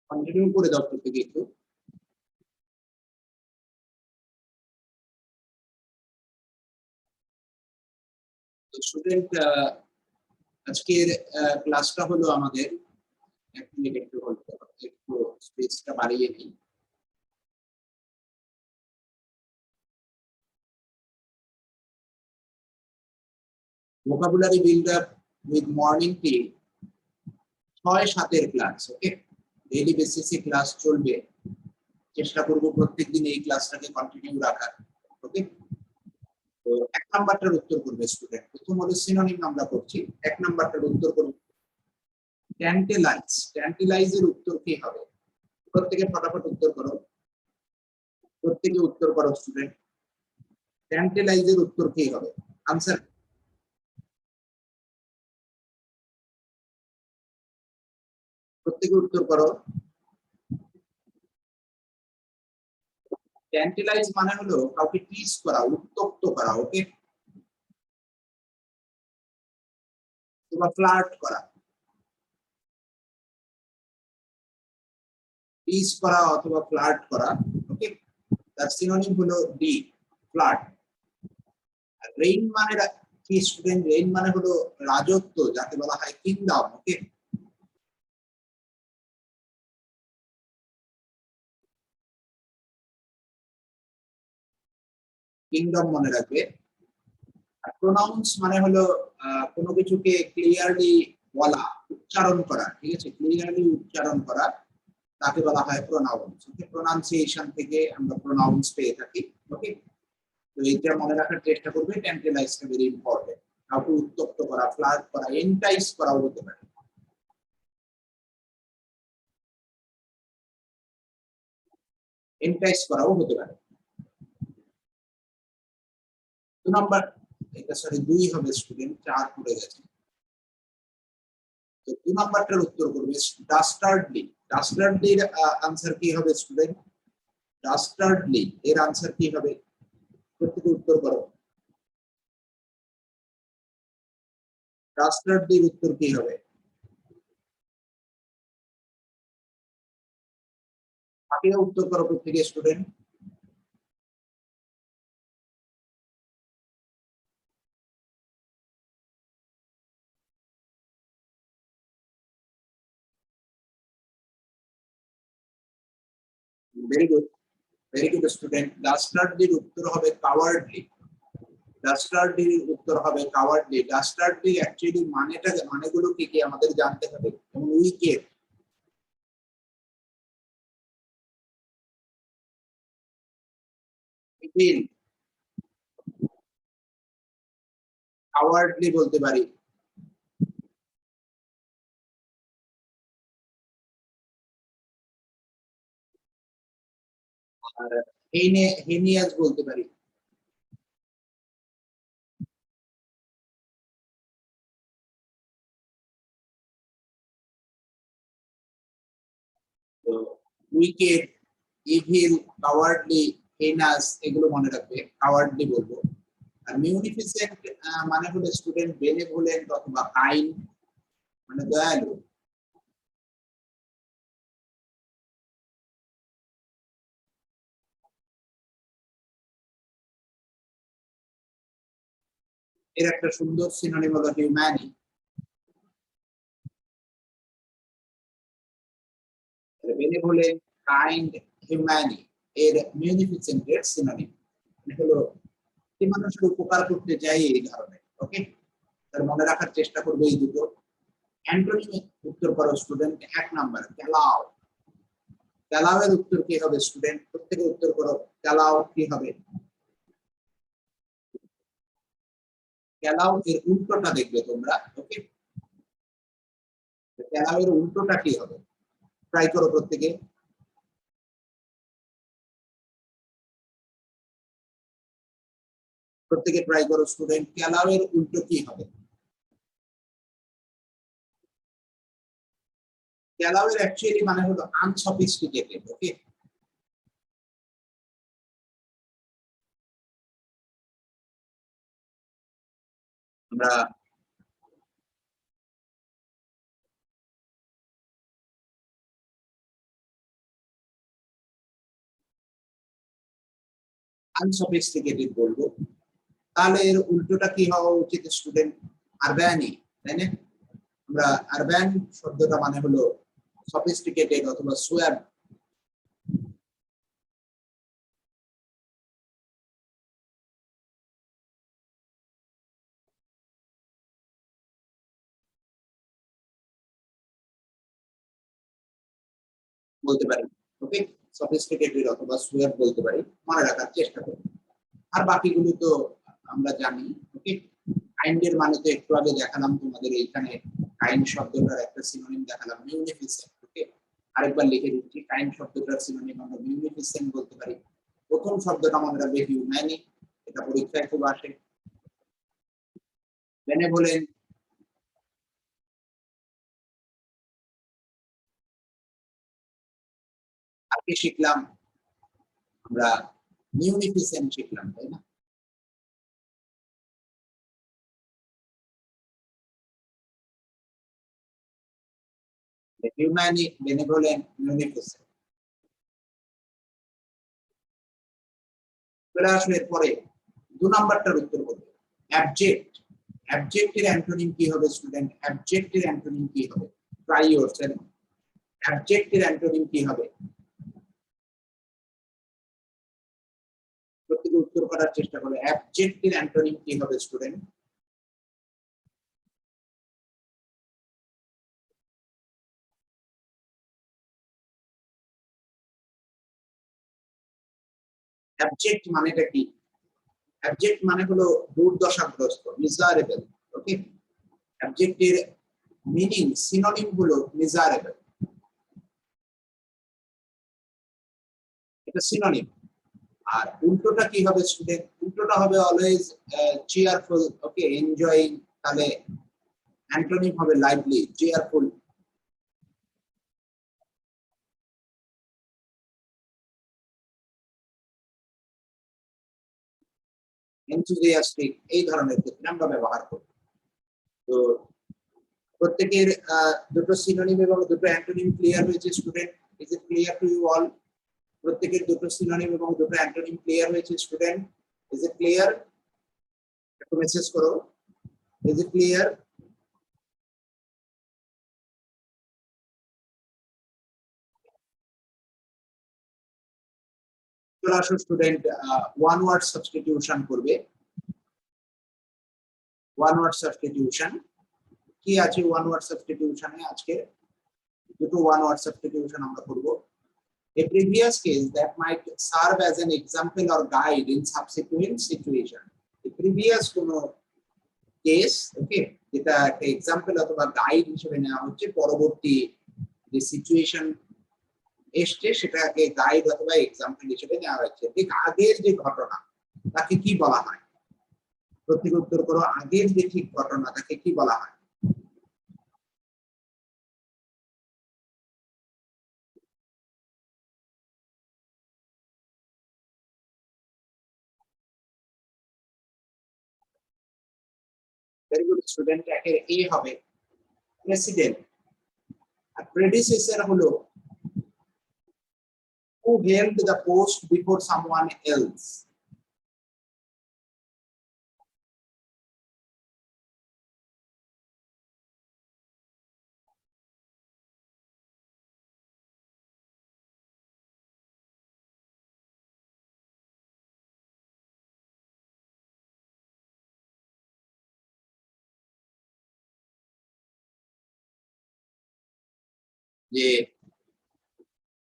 Continue করে দাও প্রত্যেকে একটু। স্টুডেন্ট, আজকের ক্লাসটা হলো আমাদের, এক মিনিট একটু হোল্ড করো, একটু স্পেসটা বাড়িয়ে নিই। Vocabulary build up with morning T 6-7 class. Okay, daily বেসিসে ক্লাস চলবে, চেষ্টা করবো প্রত্যেকদিন এই ক্লাসটাকে কন্টিনিউ রাখার। ওকে, তো 1 নাম্বারটার উত্তর করবে স্টুডেন্ট। প্রথম হলো সিনোনিম আমরা করছি, 1 নাম্বারটার উত্তর করবে ট্যান্টেলাইজ। ট্যান্টেলাইজের উত্তর কি হবে? প্রত্যেকে ফটাফট উত্তর করো, প্রত্যেকে উত্তর করো স্টুডেন্ট। ট্যান্টেলাইজের উত্তর কি হবে? আনসার প্রত্যেকে উত্তর করো। ট্যান্টেলাইজ মানে হলো কাউকে টিজ করা, উত্তক্ত করা। ওকে, অথবা ফ্লার্ট করা, টিজ করা অথবা ফ্লার্ট করা। ওকে, তার সিনোনিম হলো ডি, ফ্লার্ট। রেইন মানে কি স্টুডেন্ট? রেইন মানে হলো রাজত্ব, যাকে বলা হয় কিংডম। ওকে, কিংডম মনে রাখবে। প্রোনাউন্স মানে হলো কোনো কিছুকে ক্লিয়ারলি বলা, উচ্চারণ করা। ঠিক আছে, ক্লিয়ারলি উচ্চারণ করা, তাকে বলা হয় প্রোনাউন্স। ওকে, প্রোনাউন্সিয়েশন থেকে আমরা প্রোনাউন্স পেয়ে থাকি। ওকে, তো এইটা মনে রাখার চেষ্টা করবে। ট্যান্টেলাইজটা ভেরি ইম্পর্টেন্ট। কাউকে উত্তপ্ত করা, ফ্লার্ট করা, এন্টাইস করাও হতে পারে। এন্টাইস করাও হতে পারে। 2 নাম্বার, এটা সরি 2 হবে স্টুডেন্ট, 4 পড়ে গেছে। তো 2 নাম্বারটার উত্তর করবে ডাস্টার্ডলি। ডাস্টার্ডলির আনসার কি হবে স্টুডেন্ট? ডাস্টার্ডলি এর আনসার কি হবে? প্রত্যেকে উত্তর করো। ডাস্টার্ডলির উত্তর কি হবে? বাকিরা উত্তর করো প্রত্যেকে student. Very good, very good student. ডাস্টার্ডলির উত্তর হবে কাওয়ার্ডলি। ডাস্টার্ডলির উত্তর হবে কাওয়ার্ডলি। ডাস্টার্ডলি অ্যাকচুয়ালি মানেগুলো কি কি আমাদের জানতে হবে। এবং উইকেট, কাওয়ার্ডলি বলতে পারি। আর হেনিয়াস বলতে পারি। তো উইকেট, ইভিল, কাওয়ার্ডলি, হেনাস, এগুলো মনে রাখবে। কাওয়ার্ডলি বলবো। আর মিউনিফিসেন্ট মানে হলো স্টুডেন্ট বেনেভোলেন্ট অথবা কাইন্ড, মানে দয়ালু। এর একটা সুন্দর সিনোনিম হলো হিউম্যানি। বেনেভোলেন্ট, কাইন্ড, হিউম্যানি এর মিউনিফিসেন্ট এর সিনোনিম হলো কি মানুষের উপকার করতে যাই এই ধরনের। ওকে, তার মনে রাখার চেষ্টা করবে এই দুটো। অ্যান্টোনিম উত্তর করো স্টুডেন্ট। 1 নাম্বার ক্যালাও। ক্যালাও এর উত্তর কি হবে স্টুডেন্ট? প্রত্যেকে উত্তর করো। ক্যালাও কি হবে? ক্যালাও এর উল্টোটা দেখবে তোমরা। ওকে, ক্যালাও এর উল্টোটা কি হবে? ট্রাই করো প্রত্যেকে। প্রত্যেকে ট্রাই করো স্টুডেন্ট। ক্যালাও এর উল্টো কি হবে? ক্যালাও এর অ্যাকচুয়ালি মানে হলো আনসফিস্টিকেটেড। ওকে, আমরা আনসফিস্টিকেটেড বলবো, তাহলে এর উল্টোটা কি হওয়া উচিত স্টুডেন্ট? আরবানি, তাই না? আমরা আরবান শব্দটা মানে হলো সফিস্টিকেটেড অথবা সোয়াব। বলতে পারি, ওকে, সফিস্টিকেটেড অথবা সোয়াব বলতে পারি, মনে রাখার চেষ্টা করি। আর বাকিগুলো তো আমরা জানি, ওকে। কাইন্ডের মানে তো একটু আগে দেখালাম তোমাদের, এইখানে কাইন্ড শব্দটার একটা সিনোনিম দেখালাম, মিউনিফিসেন্ট, ওকে। আরেকবার লিখে দিচ্ছি, কাইন্ড শব্দটার সিনোনিম আমরা মিউনিফিসেন্ট বলতে পারি। প্রথম শব্দটা আমরা দেখি হিউম্যানি, এটা পরীক্ষায় খুব আসে। বেনেভোলেন্ট, আজকে শিখলাম আমরা মিউনিফিসেন্ট শিখলাম, তাই না? হিউম্যানি, বেনেভোলেন্ট, মিউনিফিসেন্ট। চলে আসলে এরপরে 2 নাম্বারটার উত্তর করবে অ্যাবজেক্ট। অ্যাবজেক্টের অ্যান্টোনিম কি হবে স্টুডেন্ট? অ্যাবজেক্টের অ্যান্টোনিম কি হবে? Try yourself. অ্যাবজেক্টের অ্যান্টোনিম কি হবে? প্রত্যেকে উত্তর করার চেষ্টা করো, অ্যাবজেক্টের অ্যান্টোনিম কি হবে স্টুডেন্ট? অ্যাবজেক্ট মানেটা কি? অ্যাবজেক্ট মানে হলো দুর্দশাগ্রস্ত, মিজারেবল, ওকে। অ্যাবজেক্টের মিনিং সিনোনিম হলো মিজারেবল, এটা সিনোনিম। আর উল্টোটা কি হবে স্টুডেন্ট? উল্টোটা হবে অলওয়েজ চেয়ারফুল, ওকে, এনজয়িং। তাহলে অ্যান্টোনিম হবে লাইভলি, চেয়ারফুল। এনথুজিয়াস্টিক, এই ধরনের ক্ষেত্রে আমরা ব্যবহার করি। তো প্রত্যেকের দুটো সিনোনিম এবং দুটো অ্যান্টোনিম ক্লিয়ার হয়েছে student? Is it clear to you all? প্রত্যেকের দুটো সিনোনিম এবং দুটো অ্যান্টোনিম ক্লিয়ার হয়েছে স্টুডেন্ট? Is it clear? একটু মেসেজ করো, ইজ ইট ক্লিয়ার? চলে আসো স্টুডেন্ট, ওয়ান ওয়ার্ড সাবস্টিটিউশন করবে। ওয়ান ওয়ার্ড সাবস্টিটিউশন কি আছে? ওয়ান ওয়ার্ড সাবস্টিটিউশনে আজকে দুটো ওয়ান ওয়ার্ড সাবস্টিটিউশন আমরা করব। A previous case that might serve as an example or guide in subsequent situation. A previous কোনো কেস, ওকে, যেটা একটা এক্সাম্পল অথবা গাইড হিসেবে নেওয়া হচ্ছে, পরবর্তী যে সিচুয়েশন এসছে সেটাকে গাইড অথবা এক্সাম্পল হিসেবে নেওয়া হচ্ছে। ঠিক আগের যে ঘটনা তাকে কি বলা হয়? প্রত্যেকে উত্তর করো, আগের যে ঠিক ঘটনা তাকে কি বলা হয়? ভেরি গুড স্টুডেন্ট, একের এ হবে প্রেসিডেন্ট। আর প্রেডিসেসর হলো who held the post before someone else. যে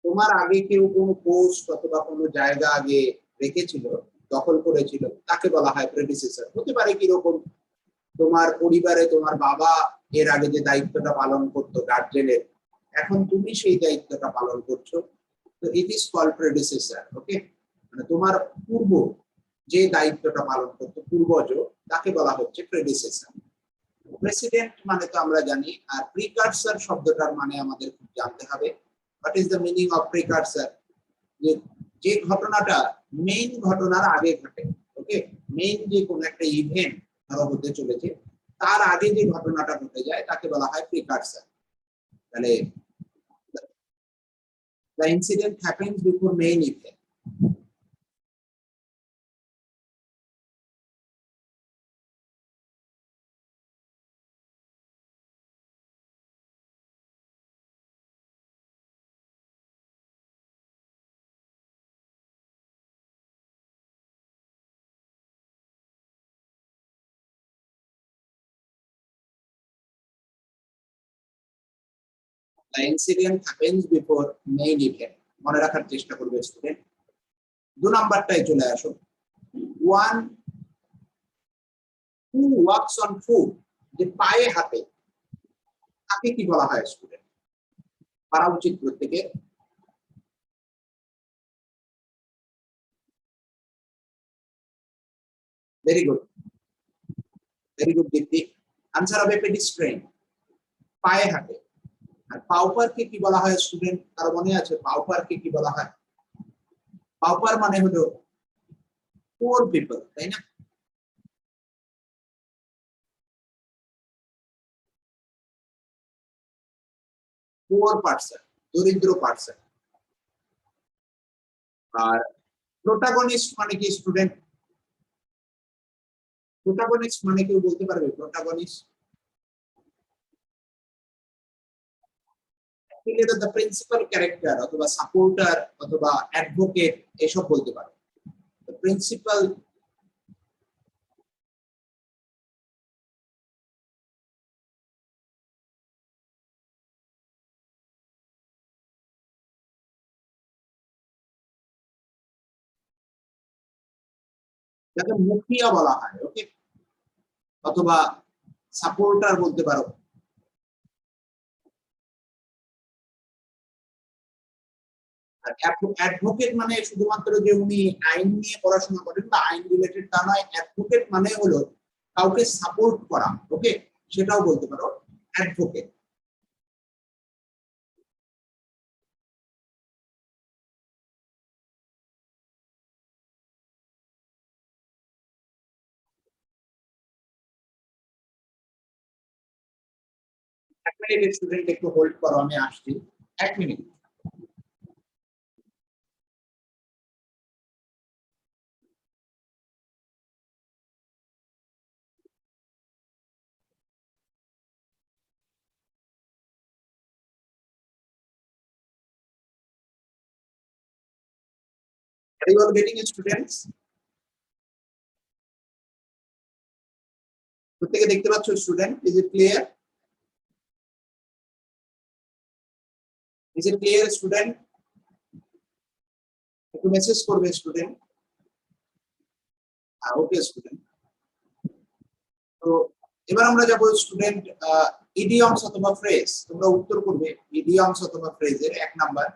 তোমার আগে কেউ কোনো পোস্ট অথবা কোনো জায়গা আগে রেখেছিল, দখল করেছিল, তাকে বলা হয় প্রেডিসেসর। হতে পারে কিরকম? তোমার পরিবারে তোমার বাবা এর আগে যে দায়িত্বটা পালন করতো গার্জেনের, এখন তুমি সেই দায়িত্বটা পালন করছো, তো ইট ইজ কল্ড প্রেডিসেসর, ওকে। মানে তোমার পূর্ব যে দায়িত্বটা পালন করতো, পূর্বজ, তাকে বলা হচ্ছে প্রেডিসেসর। প্রেসিডেন্ট মানে তো আমরা জানি, আর প্রিকারসর শব্দটার মানে আমাদের খুব জানতে হবে। What is the meaning of precursor? যে যে ঘটনাটা মেইন ঘটনার আগে ঘটে, ওকে। মেইন যে কোনো একটা ইভেন্ট ধরো হতে চলেছে, তার আগে যে ঘটনাটা ঘটে যায় তাকে বলা হয় প্রিকারসর। তাহলে the incident happens before main event. The incident happens before main event. মনে রাখার চেষ্টা করবে স্টুডেন্ট। 2 নাম্বারটায় চলে আসো। One who walks on foot, যে পায়ে হাঁটে, তাকে কি বলা হয় স্টুডেন্ট? পারা উচিত প্রত্যেকের। ভেরি গুড, ভেরি গুড দীপ্তি। আনসার হবে পেডিস্ট্রেন, পায়ে হাঁটে। আর পাউপারকে কি বলা হয় স্টুডেন্ট? কারো মনে আছে পাউপারকে কি বলা হয়? পাউপার মানে হলো পোর পিপল, তাই না? পোর পার্সন, দরিদ্র পার্সন। আর প্রোটাগনিস্ট মানে কি স্টুডেন্ট? প্রোটাগনিস্ট মানে কেউ বলতে পারবে প্রোটাগনিস্ট? দ্য প্রিন্সিপাল ক্যারেক্টার অথবা সাপোর্টার অথবা অ্যাডভোকেট এসব বলতে পারে। প্রিন্সিপাল যাকে মুখিয়া বলা হয়, ওকে, অথবা সাপোর্টার বলতে পারো। আর অ্যাডভোকেট মানে শুধুমাত্র যে উনি আইন নিয়ে পড়াশোনা করেন বা আইন রিলেটেড তা নয়। অ্যাডভোকেট মানে হলো কাউকে সাপোর্ট করা, ওকে, সেটাও বলতে পারো অ্যাডভোকেট। এক মিনিট স্টুডেন্ট, একটু হোল্ড করো, আমি আসছি। 1 minute. Are you all getting it, students? প্রত্যেকে দেখতে পাচ্ছ student? Is it clear? Is it clear student? একটু মেসেজ করবে স্টুডেন্ট। ওকে স্টুডেন্ট। তো এবার আমরা যাব স্টুডেন্ট ইডিয়মস অথবা ফ্রেজ। তোমরা উত্তর করবে ইডিয়মস অথবা ফ্রেজের। 1 নাম্বার,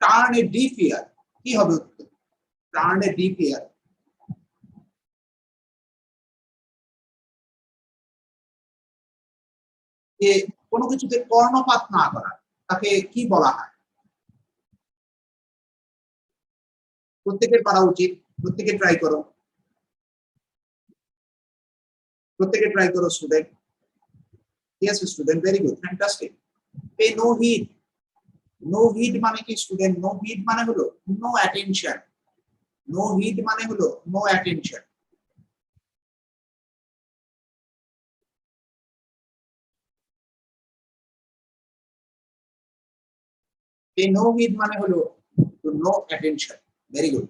টার্ন এ ডিফ ইয়ার। কি হবে উত্তর? টার্ন এ ডিফ ইয়ার, যে কোনো কিছুতে কর্ণপাত না করা, তাকে কি বলা হয়? প্রত্যেকের পারা উচিত, প্রত্যেকে ট্রাই করো, প্রত্যেকে ট্রাই করো student. Yes student, very good, fantastic. Pay no heed. No heed মানে কি স্টুডেন্ট? নো হিড মানে হলো নো অ্যাটেনশন। নো হিড মানে হলো no attention. Pay no heed মানে হলো নো অ্যাটেনশন। Very good.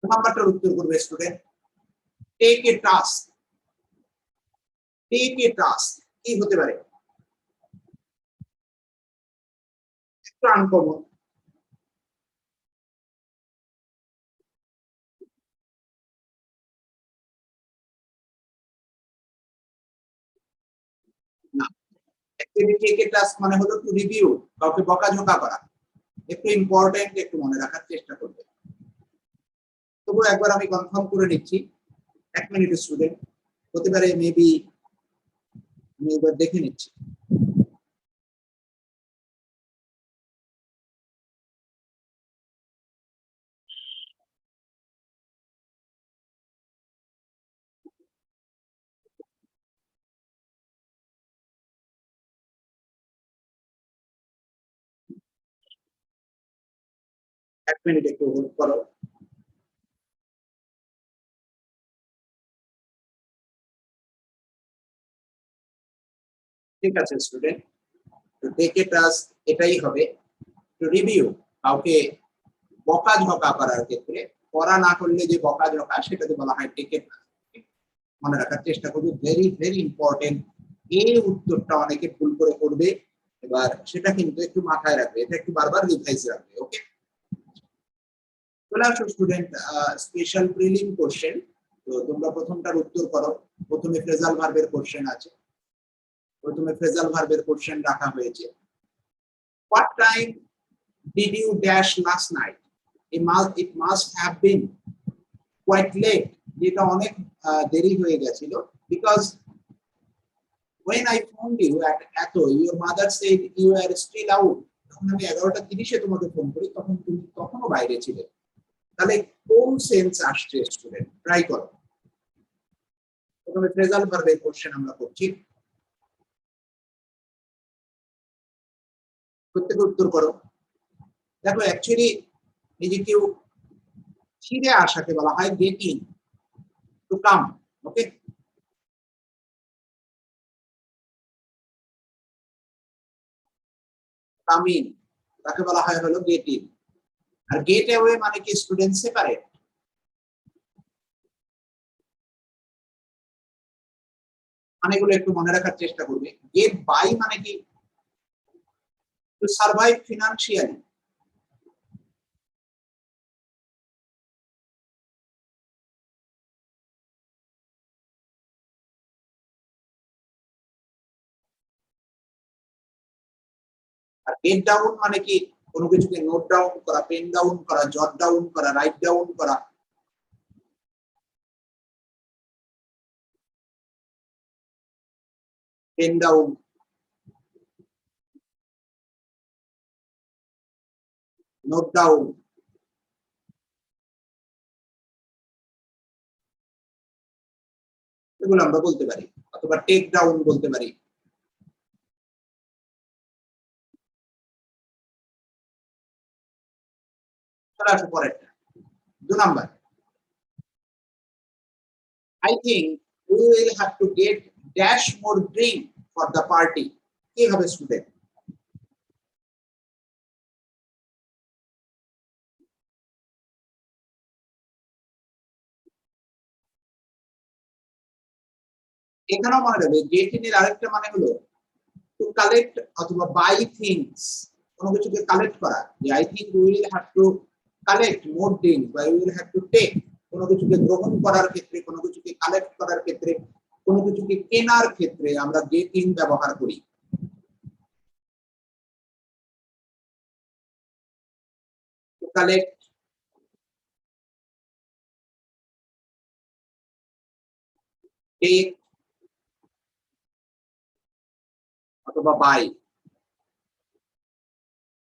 নাম্বারটার উত্তর করবে student. Take a task. Take a task কি হতে পারে? একটু আনকমন। না, অ্যাকচুয়ালি টেক এ টাস্ক মানে হলো টু রিভিউ, কাউকে বকাঝকা করা। একটু ইম্পর্টেন্ট, একটু মনে রাখার চেষ্টা করবে। তবু একবার আমি কনফার্ম করে নিচ্ছি। 1 মিনিট স্টুডেন্ট, হতে পারে মেবি আমি এবার দেখে নিচ্ছি। এক মিনিট একটু হোল্ড করো। ঠিক আছে স্টুডেন্ট, তো টেক এ টাস্ক এটাই হবে। টু রিভিউ, কাউকে বকাঝকা করার ক্ষেত্রে, করা না করলে যে বকাঝকা, সেটাকে বলা হয় টেক এ টাস্ক। মনে রাখার চেষ্টা করবে, ভেরি ভেরি ইম্পর্টেন্ট। এই উত্তরটা অনেকে ভুল করে করবে। এবার সেটা কিন্তু একটু মাথায় রাখবে, এটা একটু বারবার রিভাইজ রাখবে। ওকে, চলে আসো স্টুডেন্ট স্পেশাল প্রিলিম কোশ্চেন। তো তোমরা প্রথমটার উত্তর করো। প্রথমে ফ্রেজাল ভার্বের কোশ্চেন আছে, প্রথমে ফ্রেজাল ভার্বের কোশ্চেন রাখা হয়েছে। What time did you dash last night? It must have been quite late. যেটা অনেক দেরি হয়ে গেছিল, because when I phoned you at your mother said you were still out. তখন আমি 11:30 তোমাকে ফোন করি, তখন তুমি তখনও বাইরে ছিলে। তাহলে কোন সেন্স আসছে স্টুডেন্ট? ট্রাই করো। প্রথমে ফ্রেজাল ভার্বের কোশ্চেন আমরা করছি, প্রত্যেকে উত্তর করো। দেখো অ্যাকচুয়ালি এই যে কেউ ফিরে আসাকে বলা হয় getting to come. Okay, coming তাকে বলা হয় হলো গেটিং। আর গেট অ্যাওয়ে মানে কি স্টুডেন্ট? সেপারেট। মানেগুলো একটু মনে রাখার চেষ্টা করবে। গেট বাই মানে কি? To survive financially. আর গেট ডাউন মানে কি? কোনো কিছুকে নোট ডাউন করা, পেন ডাউন করা, জট ডাউন করা, রাইট ডাউন করা। পেন ডাউন, নোট ডাউন, এগুলো আমরা বলতে পারি, অথবা টেক ডাউন বলতে পারি। চলে আসো পরেরটা, 2 number. I think we will have to get dash more drink for the party. কি হবে স্টুডেন্ট? এখানেও মনে রাখবে গেট ইন এর আরেকটা মানে হলো টু কালেক্ট অথবা বাই থিংস, কোনো কিছুকে কালেক্ট করা। যে I think we will have to collect more things বা we will have to take. কোনো কিছুকে গ্রহণ করার ক্ষেত্রে, কোনো কিছুকে কালেক্ট করার ক্ষেত্রে, কোনো কিছুকে কেনার ক্ষেত্রে আমরা গেট ইন ব্যবহার করি। টু কালেক্ট, টেক অথবা বাই,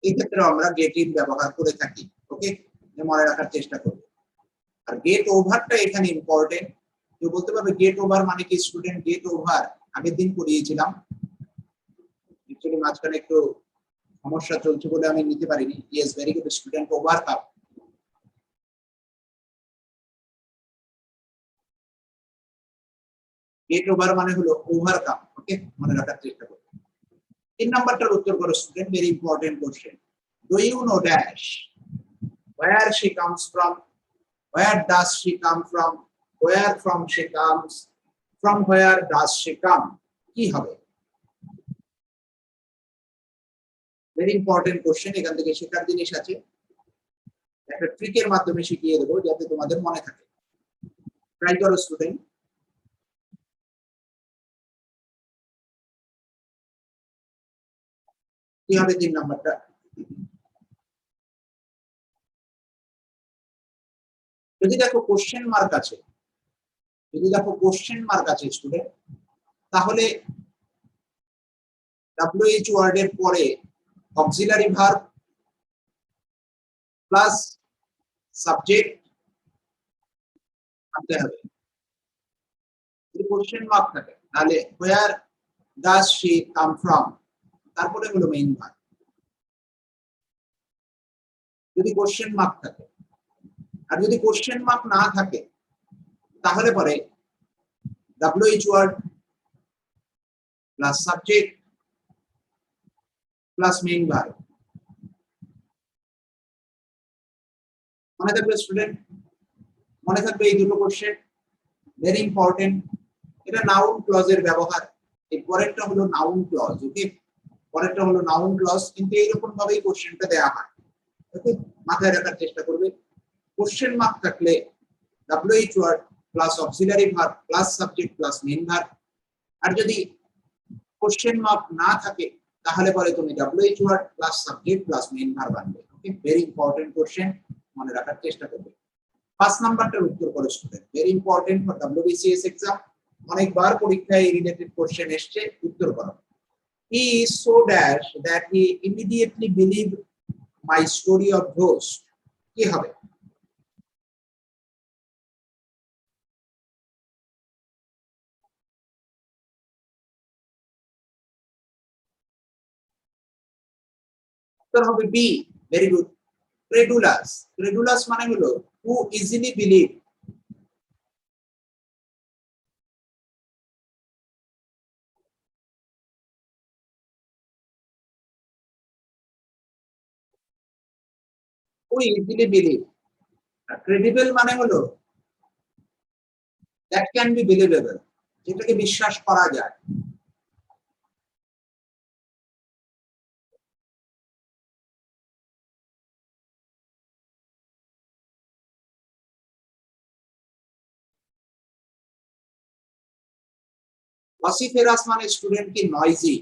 এই ক্ষেত্রে আমরা গেট ইন ব্যবহার করে থাকি। ওকে, মনে রাখার চেষ্টা করব। আর গেট ওভারটা এখানে ইম্পর্টেন্ট। কেউ বলতে পারবে গেট ওভার মানে কি স্টুডেন্ট? গেট ওভার আগের দিন পড়িয়েছিলাম, অ্যাকচুয়ালি মাঝখানে একটু সমস্যা চলছে বলে আমি নিতে পারিনি। Yes, very good student, overcome. Gate over মানে হলো ওভারকাম। ওকে, মনে রাখার চেষ্টা করো। 3 নাম্বারটার উত্তর করো student, very important question. Do you know dash where she comes from? Where does she come from? Where from she comes? From where does she come? কি হবে? Very important question. এখান থেকে শেখার জিনিস আছে, একটা ট্রিকের মাধ্যমে শিখিয়ে দেবো যাতে তোমাদের মনে থাকে। ট্রাই করো স্টুডেন্ট। কি হবে 3 নাম্বারটা? যদি দেখো কোশ্চেন মার্ক আছে, যদি দেখো কোশ্চেন মার্ক আছে স্টুডেন্ট, তাহলে WH ওয়ার্ডের পরে অক্সিলারি ভার্ব প্লাস সাবজেক্ট আনতে হবে। যদি কোশ্চেন মার্ক থাকে তাহলে where does she come from, তারপরে হলো মেইন ভার্ব। যদি কোশ্চেন মার্ক থাকে, আর যদি কোশ্চেন মার্ক না থাকে তাহলে পরে WH word plus subject plus main verb. মনে থাকবে স্টুডেন্ট? মনে থাকবে এই দুটো কোশ্চেন, ভেরি ইম্পর্টেন্ট। এটা নাউন ক্লজের ব্যবহার। এই পরেরটা হলো নাউন ক্লজ। ওকে, পরেরটা হলো নাউন ক্লজ, কিন্তু এইরকম ভাবেই কোশ্চেনটা দেওয়া হয়। ওকে, মাথায় রাখার চেষ্টা করবে। কোশ্চেন মার্ক থাকলে WH word plus auxiliary verb plus subject plus main verb. আর যদি কোশ্চেন মার্ক না থাকে তাহলে পরে তুমি WH word plus subject plus main verb আনবে। ওকে, ভেরি ইম্পর্টেন্ট কোশ্চেন, মনে রাখার চেষ্টা করবে। 5 নাম্বারটার উত্তর করো student, very important for WBCS exam. অনেকবার পরীক্ষায় এই রিলেটেড কোশ্চেন এসেছে, উত্তর করো। He is so dash that he immediately believed my story of ghost. কি হবে? উত্তর হবে বি, ভেরি গুড। ক্রেডুলাস, ক্রেডুলাস মানে হলো who easily believe। who easily believe। Credible মানে হলো that can be believable, যেটাকে বিশ্বাস করা যায়। vociferous মানে স্টুডেন্ট কি নয়েজি।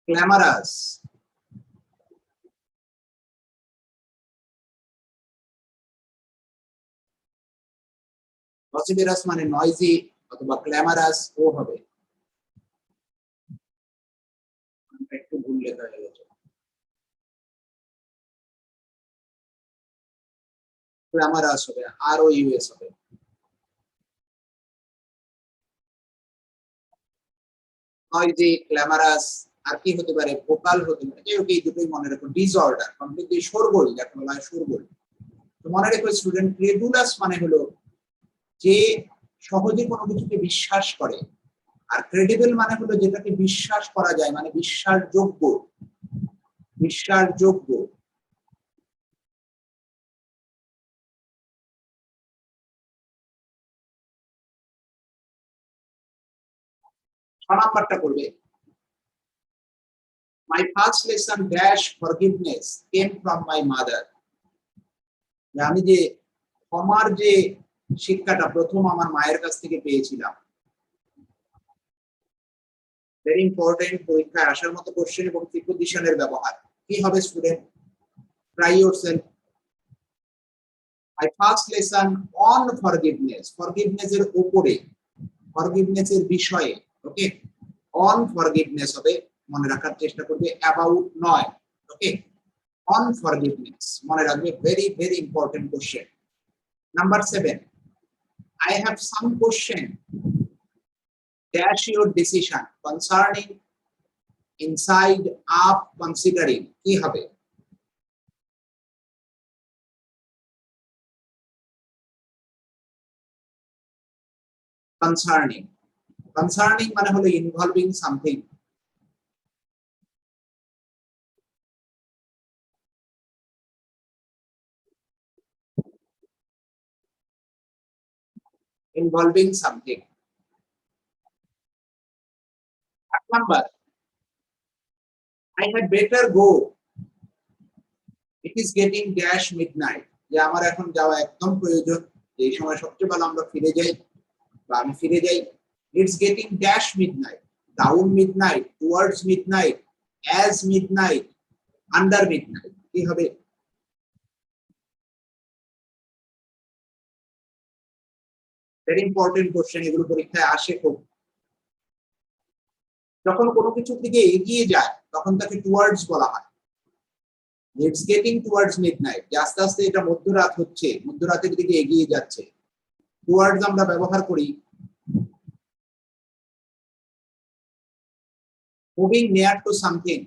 ক্ল্যামারাস, vociferous মানে নয়েজি অথবা ক্ল্যামারাস ও হবে। একটু ভুল লেখা হয়ে গেছে, ক্ল্যামারাস হবে, ROUS হবে। নয়েজি, ক্ল্যামারাস, আর কি হতে পারে, ভোকাল হতে পারে। যাই হোক, এই দুটোই মনে রাখো। ডিসঅর্ডার, কমপ্লিটলি শোরগোল, যাকে বলা হয় শোরগোল। তো মনে রেখো স্টুডেন্ট, ক্রেডুলাস মানে হলো যে সহজে কোনো কিছুকে বিশ্বাস করে, আর ক্রেডিবল মানে হলো যেটাকে বিশ্বাস করা যায়, মানে বিশ্বাসযোগ্য, বিশ্বাসযোগ্য। ছ নাম্বারটা করবে, my first lesson dash forgiveness came from my mother. আমি যে ক্ষমার যে শিক্ষাটা প্রথম আমার মায়ের কাছ থেকে পেয়েছিলাম। ভেরি ইম্পর্টেন্ট, পরীক্ষায় আসার মতো কোশ্চেন এবং প্রিপোজিশনের ব্যবহার। কি হবে student? Try yourself. My first lesson on forgiveness, forgiveness এর উপরে, ফরগিভনেস এর বিষয়ে। ওকে, অন ফরগিভনেস হবে, মনে রাখার চেষ্টা করবে, অ্যাবাউট নয়। ওকে, অন ফরগিভনেস মনে রাখবে, very very important question. Number 7, I have some question dash your decision concerning inside up considering। কি হবে? কনসার্নিং, কনসার্নিং মানে হলো involving something. Involving something. 8 number, I had better go, it is getting dash midnight। যে আমার এখন যাওয়া একদম প্রয়োজন, এই সময় সবচেয়ে ভালো আমরা ফিরে যাই বা আমি ফিরে যাই। It's getting dash midnight, down midnight, towards midnight, as midnight, under midnight। কি হবে? ভেরি ইম্পর্টেন্ট কোশ্চেন, এগুলো পরীক্ষায় আসে খুব। যখন কোনো কিছুর দিকে এগিয়ে যায় তখন তাকে টুয়ার্ডস বলা হয়। ইটস গেটিং টুয়ার্ডস মিডনাইট, যে আস্তে আস্তে এটা মধ্যরাত হচ্ছে, মধ্যরাতের দিকে এগিয়ে যাচ্ছে। টুয়ার্ডস আমরা ব্যবহার করি moving near to something.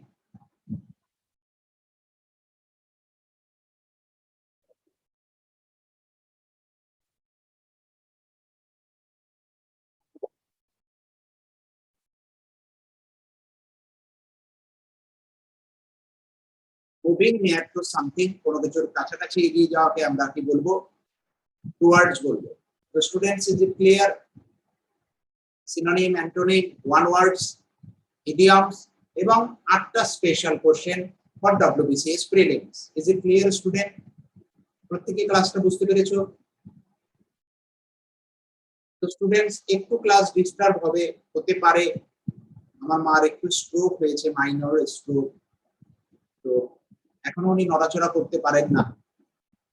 Moving near to something, কোনো কিছুর কাছাকাছি এগিয়ে যাওয়াকে আমরা কি বলবো? টুয়ার্ডস বলবো। তো students, is it clear? Synonym, antonym, one words, idioms এবং 8টা special question for WBCS prelims. Is it clear student? প্রত্যেকে ক্লাসটা বুঝতে পেরেছো? তো স্টুডেন্টস একটু ক্লাস ডিস্টার্ব হতে পারে। আমার মার একটু স্ট্রোক হয়েছে, মাইনর স্ট্রোক, তো এখনো উনি নড়াচড়া করতে পারেন না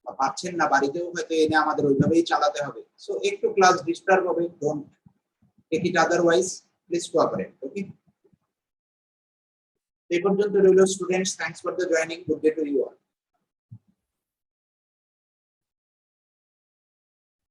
বা পারছেন না, বাড়িতেও হয়তো এনে আমাদের ওইভাবেই চালাতে হবে। সো একটু ক্লাস ডিস্টার্ব হবে, don't take it otherwise, please cooperate. Okay, এই পর্যন্ত রইল students, thanks for the joining, good day to you all.